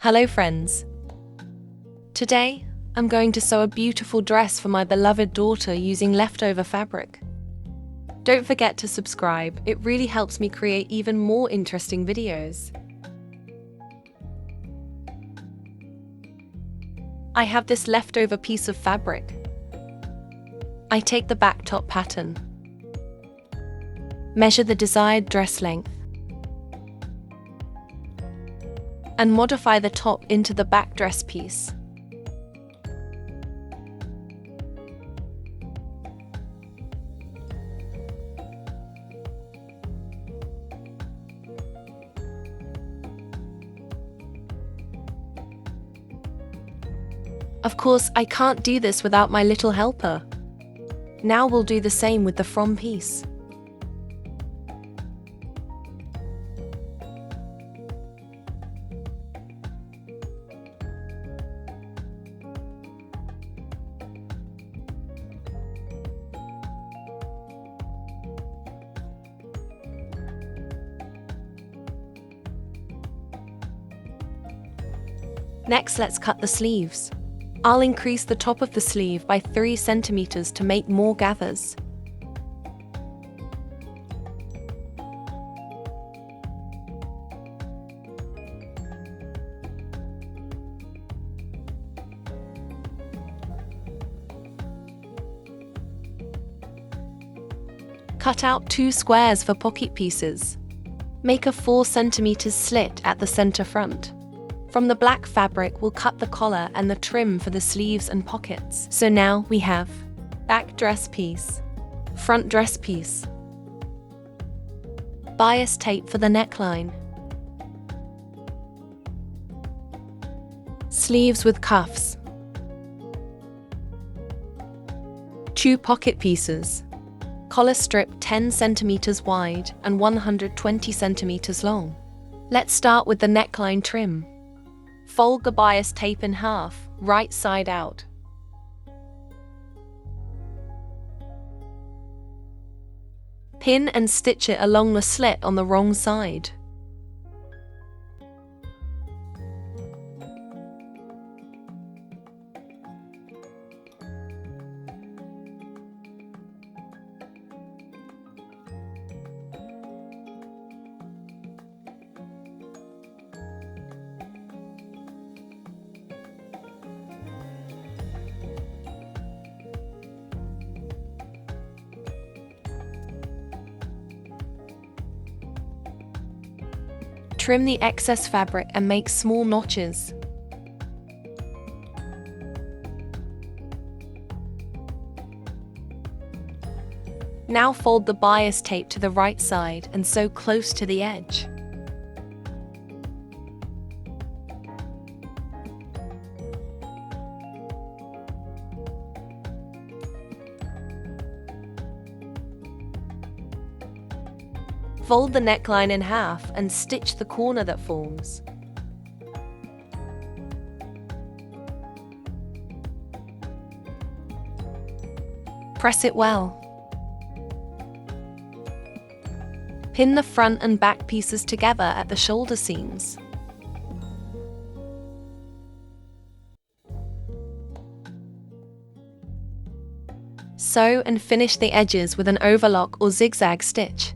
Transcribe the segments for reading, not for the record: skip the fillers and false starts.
Hello friends! Today, I'm going to sew a beautiful dress for my beloved daughter using leftover fabric. Don't forget to subscribe, it really helps me create even more interesting videos. I have this leftover piece of fabric. I take the back top pattern. Measure the desired dress length. And modify the top into the back dress piece. Of course, I can't do this without my little helper. Now we'll do the same with the from piece. Next, let's cut the sleeves. I'll increase the top of the sleeve by 3 centimeters to make more gathers. Cut out 2 squares for pocket pieces. Make a 4 centimeters slit at the center front. From the black fabric, we'll cut the collar and the trim for the sleeves and pockets. So now we have back dress piece, front dress piece, bias tape for the neckline, sleeves with cuffs, 2 pocket pieces, collar strip 10 centimeters wide and 120 centimeters long. Let's start with the neckline trim. Fold the bias tape in half, right side out. Pin and stitch it along the slit on the wrong side. Trim the excess fabric and make small notches. Now fold the bias tape to the right side and sew close to the edge. Fold the neckline in half and stitch the corner that forms. Press it well. Pin the front and back pieces together at the shoulder seams. Sew and finish the edges with an overlock or zigzag stitch.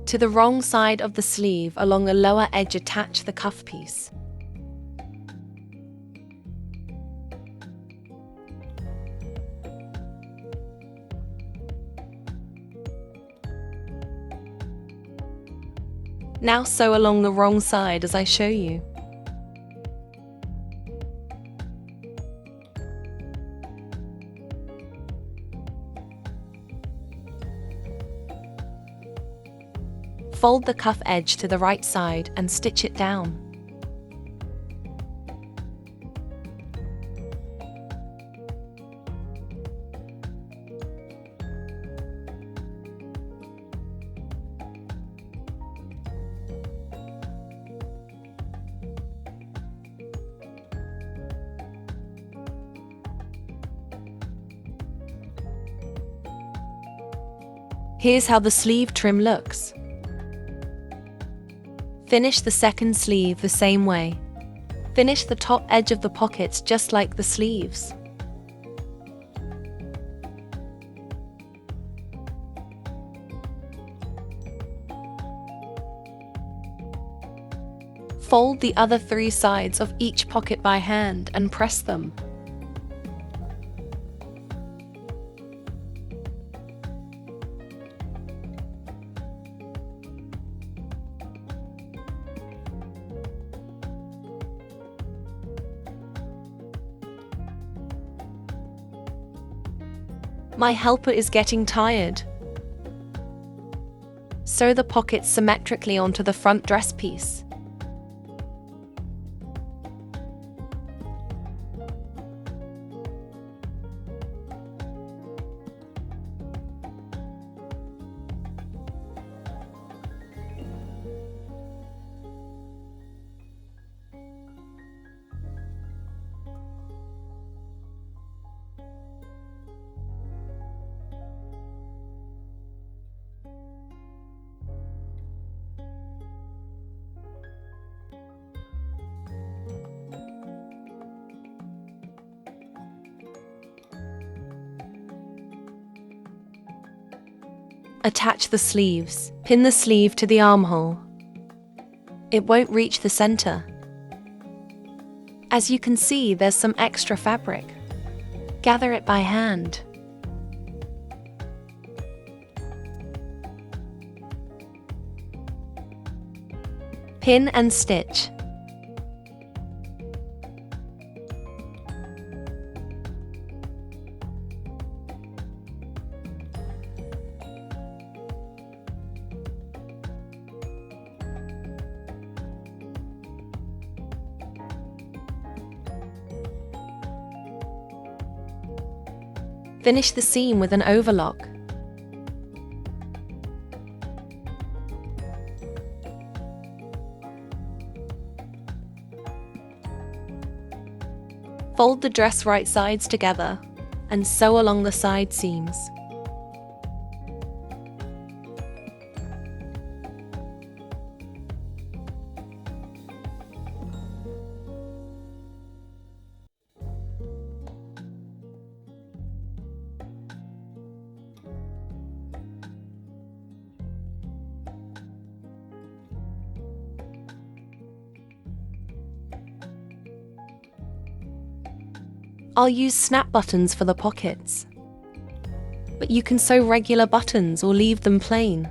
To the wrong side of the sleeve along the lower edge, attach the cuff piece. Now sew along the wrong side as I show you. Fold the cuff edge to the right side and stitch it down. Here's how the sleeve trim looks. Finish the second sleeve the same way. Finish the top edge of the pockets just like the sleeves. Fold the other 3 sides of each pocket by hand and press them. My helper is getting tired. Sew the pockets symmetrically onto the front dress piece. Attach the sleeves. Pin the sleeve to the armhole. It won't reach the center. As you can see, there's some extra fabric. Gather it by hand. Pin and stitch. Finish the seam with an overlock. Fold the dress right sides together and sew along the side seams. I'll use snap buttons for the pockets, but you can sew regular buttons or leave them plain.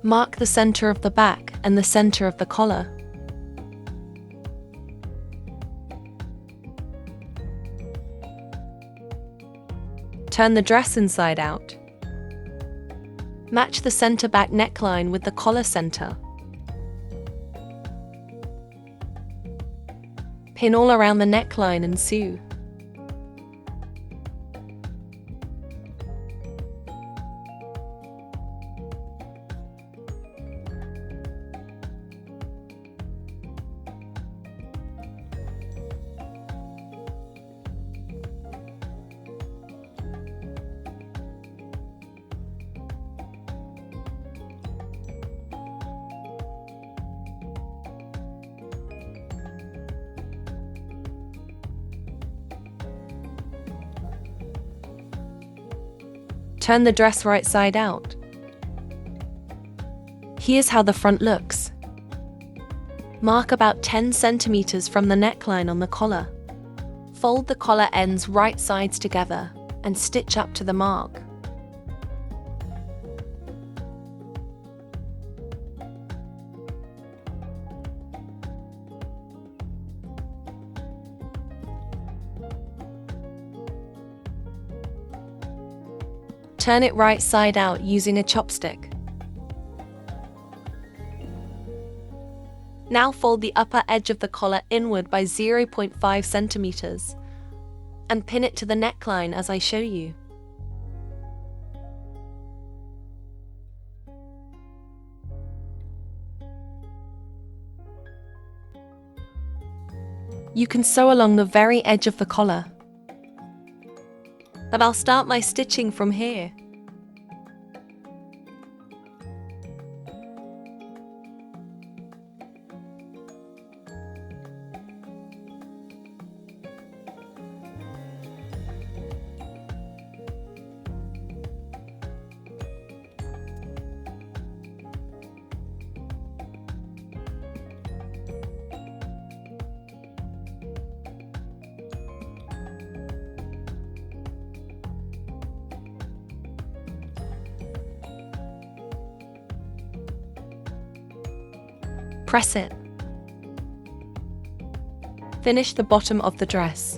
Mark the center of the back and the center of the collar. Turn the dress inside out. Match the center back neckline with the collar center. Pin all around the neckline and sew. Turn the dress right side out. Here's how the front looks. Mark about 10 centimeters from the neckline on the collar. Fold the collar ends right sides together and stitch up to the mark. Turn it right side out using a chopstick. Now fold the upper edge of the collar inward by 0.5 centimeters and pin it to the neckline as I show you. You can sew along the very edge of the collar. But I'll start my stitching from here. Press it. Finish the bottom of the dress.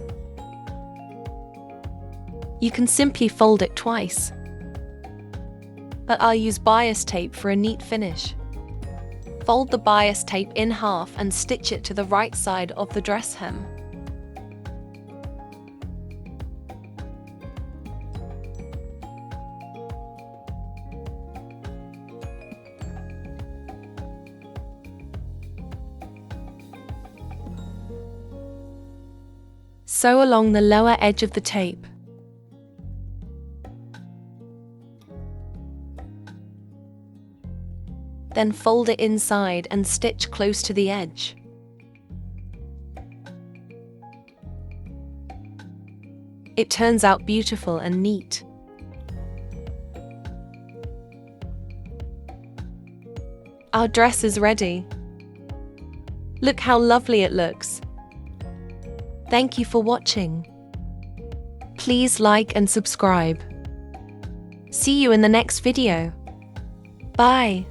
You can simply fold it twice, but I'll use bias tape for a neat finish. Fold the bias tape in half and stitch it to the right side of the dress hem. Sew along the lower edge of the tape. Then fold it inside and stitch close to the edge. It turns out beautiful and neat. Our dress is ready. Look how lovely it looks. Thank you for watching. Please like and subscribe. See you in the next video. Bye.